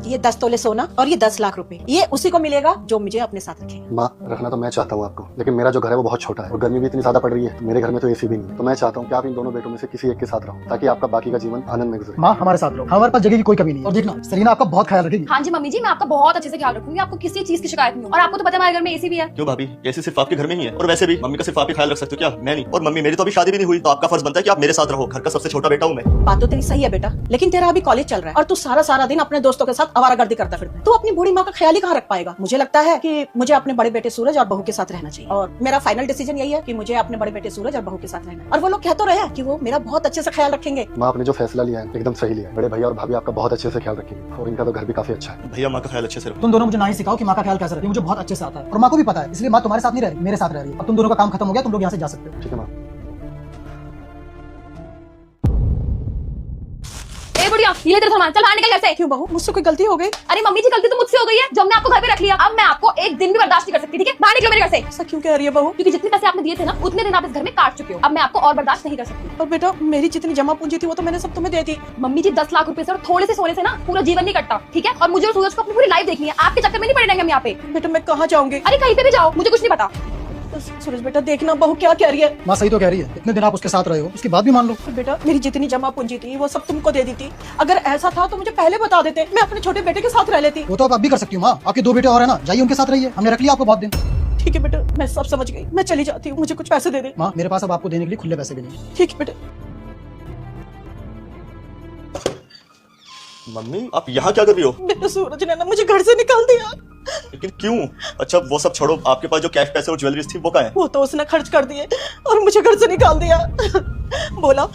ये 10 तोले सोना और ये 10 लाख रुपए, ये उसी को मिलेगा जो मुझे अपने साथ रखे। माँ, रखना तो मैं चाहता हूँ आपको, लेकिन मेरा जो घर है वो बहुत छोटा है और गर्मी भी इतनी ज्यादा पड़ रही है। तो मेरे घर में तो एसी भी नहीं है। तो मैं चाहता हूँ कि आप इन दोनों बेटों में से किसी एक के साथ रहो, ताकि आपका बाकी का जीवन आनंद में गुजरे। माँ, हमारे साथ रहो, हमारे पास जगह की कोई कमी नहीं है। और देखना, सरीना आपका बहुत ख्याल रखेगी। हाँ जी मम्मी जी, मैं आपका बहुत अच्छे से ख्याल रखूंगी, आपको किसी चीज की शिकायत नहीं हो। और आपको तो पता है हमारे घर में एसी भी है। क्यों भाभी, एसी सिर्फ आपके घर में ही है? और वैसे भी मम्मी का सिर्फ आप ही ख्याल रख सकते हो क्या, मैं नहीं? और मम्मी, मेरी तो अभी शादी भी नहीं हुई, तो आपका फर्ज बनता है कि आप मेरे साथ रहो। घर का सबसे छोटा बेटा हूँ मैं। बात तो तेरी सही है बेटा, लेकिन तेरा अभी कॉलेज चल रहा है और तू सारा दिन अपने दोस्तों के साथ आवारागर्दी करता फिरता है। तू अपनी बूढ़ी माँ का ख्याल ही कहाँ रख पाएगा। मुझे लगता है कि मुझे अपने बड़े बेटे सूरज और बहू के साथ रहना चाहिए, और मेरा फाइनल डिसीजन यही है कि मुझे अपने बड़े बेटे सूरज और बहू के साथ रहना है। और वो लोग कह तो रहे हैं कि वो मेरा बहुत अच्छे से ख्याल रखेंगे। माँ, आपने जो फैसला लिया है एकदम सही लिया है। बड़े भैया और भाभी आपका बहुत अच्छे से ख्याल रखेंगे और इनका तो घर भी काफी अच्छा है। भैया, माँ का ख्याल अच्छे से रखो। तुम दोनों मुझे ना ही सिखाओ कि माँ का ख्याल कैसे रखें, मुझे बहुत अच्छे से आता है और माँ को भी पता है, इसलिए माँ तुम्हारे साथ नहीं रह रही, मेरे साथ रह रही है। अब तुम दोनों का काम खत्म हो गया, तुम लोग यहाँ से जा सकते हो। ठीक है माँ। बुढ़िया, ये ले तेरा सामान, चल बाहर निकल घर से। क्यों बहू, मुझसे कोई गलती हो गई? अरे मम्मी जी, गलती तो मुझसे हो गई है जो हमने आपको घर पे रख लिया। अब मैं आपको एक दिन भी बर्दाश्त नहीं कर सकती, ठीक है? बाहर निकलो मेरे घर से। ऐसा क्यों कह रही है बहू? क्योंकि जितने पैसे आपने दिए थे ना, उतने दिन आप इस घर में काट चुके हो। अब मैं आपको और बर्दाश्त नहीं कर सकती। और बेटा, मेरी जितनी जमा पूंजी थी वो तो मैंने सब तुम्हें दे दी। मम्मी जी, 10 लाख रुपए से और थोड़े से सोने से ना पूरा जीवन नहीं कटता, ठीक है? और मुझे और सूरज को अपनी पूरी लाइफ देखनी है, आपके चक्कर में नहीं पड़े रहेंगे हम यहाँ पे। बेटा, मैं कहाँ जाऊंगी? अरे कहीं पे भी जाओ, मुझे कुछ नहीं पता। सूरज बेटा, देखना बहू क्या कह रही है। माँ सही तो कह रही है, इतने दिन आप उसके साथ रहे हो, उसकी बात भी मान लो। बेटा, मेरी जितनी जमा पूंजी थी वो सब तुमको दे दी थी। अगर ऐसा था तो मुझे पहले बता देते, मैं अपने छोटे बेटे के साथ रह लेती। वो तो आप भी कर सकती हो माँ, आपके 2 बेटे और है ना, जाइए उनके साथ रहिए, हमने रख लिया आपको बहुत दिन। ठीक है बेटा, मैं सब समझ गई, मैं चली जाती हूँ, मुझे कुछ पैसे दे दे। माँ, मेरे पास अब आपको देने के लिए खुले पैसे भी नहीं। ठीक है बेटा। मम्मी, आप यहाँ क्या कर रही हो? बेटा, सूरज ने ना मुझे घर से निकाल दिया। लेकिन क्यों? अच्छा वो सब छोड़ो, आपके पास जो कैश पैसे और ज्वेलरीज थी वो कहाँ है? वो तो उसने खर्च कर दिए और मुझे घर से निकाल दिया। बोला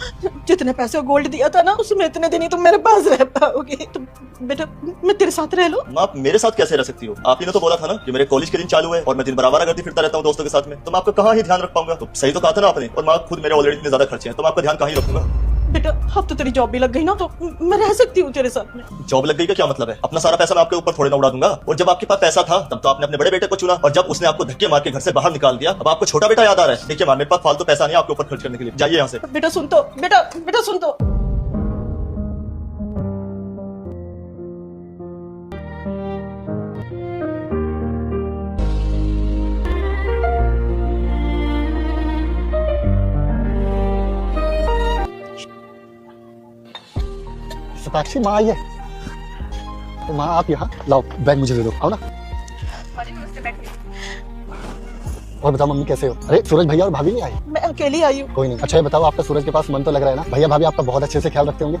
जितने पैसे गोल्ड दिया था ना, उसमें इतने दिन ही तुम मेरे पास रह पाओगे। तो बेटा, मैं तेरे साथ रह लूं? माँ, आप मेरे साथ कैसे रह सकती हो? आप ही ने तो बोला था ना कि मेरे कॉलेज के दिन चालू है और मैं दिन भर आवारागर्दी फिरता रहता हूँ दोस्तों के साथ में, तो मैं आपका कहाँ ही ध्यान रख पाऊंगा? तो सही तो कहा था ना आपने। और माँ, खुद मेरे ऑलरेडी इतने ज्यादा खर्चे हैं, तो मैं आपका ध्यान कहाँ ही रखूंगा? बेटा, अब तो तेरी जॉब भी लग गई ना, तो मैं रह सकती हूँ तेरे साथ में। जॉब लग गई का क्या मतलब है? अपना सारा पैसा मैं आपके ऊपर थोड़े ना उड़ा दूंगा। और जब आपके पास पैसा था तब तो आपने अपने बड़े बेटे को चुना, और जब उसने आपको धक्के मार के घर से बाहर निकाल दिया, अब आपको छोटा बेटा याद आ रहा है। देखिए माँ, मेरे पास फालतू पैसा नहीं आपके ऊपर खर्च करने के लिए, जाइए यहाँ से। बेटा सुन तो, बेटा सुन तो। साक्षी, माँ आई है। तो माँ, आप यहाँ लाओ, बैग मुझे दे दो, आओ ना। और बताओ मम्मी कैसे हो? अरे सूरज भैया और भाभी नहीं आए? मैं अकेली आई हूँ। कोई नहीं। अच्छा ये बताओ, आपका सूरज के पास मन तो लग रहा है ना? भैया भाभी आपका बहुत अच्छे से ख्याल रखते होंगे?